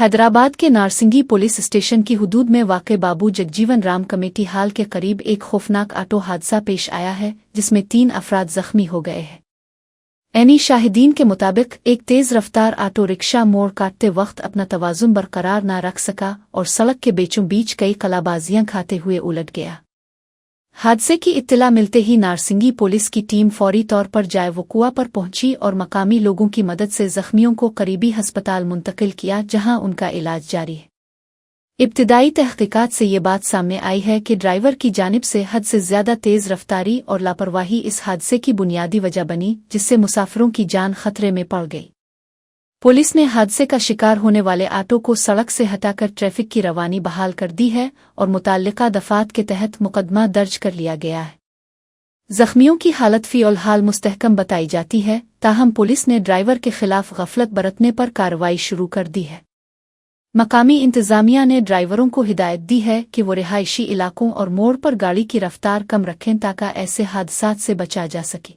हैदराबाद के Narsingi police station की हुदूद में वाक़ बाबू जगजीवन राम कमेटी हाल के करीब एक खौफनाक ऑटो हादसा पेश आया है जिसमें 3 अफराद जख्मी हो गए हैं। एनी शाहिदीन के मुताबिक एक तेज़ रफ्तार ऑटो रिक्शा मोड़ काटते वक्त अपना तवाज़ुन बरकरार न रख सका और सड़क के बीचों बीच कई कलाबाजियां खाते हुए उलट गया। हादसे की इत्तला मिलते ही नारसिंगी पुलिस की टीम फौरी तौर पर जाए वक़ुआ पर पहुंची और मकामी लोगों की मदद से जख्मियों को करीबी हस्पताल मुंतकिल किया, जहां उनका इलाज जारी है। इब्तिदाई तहक़ीक़ात से ये बात सामने आई है कि ड्राइवर की जानिब से हद से ज़्यादा तेज़ रफ्तारी और लापरवाही इस हादसे की बुनियादी वजह बनी, जिससे मुसाफिरों की जान खतरे में पड़ गई। पुलिस ने हादसे का शिकार होने वाले ऑटो को सड़क से हटाकर ट्रैफिक की रवानी बहाल कर दी है और मुताल्लिका दफ़ात के तहत मुकदमा दर्ज कर लिया गया है। जख्मियों की हालत फ़िलहाल मुस्तहकम बताई जाती है, ताहम पुलिस ने ड्राइवर के खिलाफ गफलत बरतने पर कार्रवाई शुरू कर दी है। मकामी इंतज़ामिया ने ड्राइवरों को हिदायत दी है कि वो रिहायशी इलाकों और मोड़ पर गाड़ी की रफ्तार कम रखें ताकि ऐसे हादसात से बचा जा सके।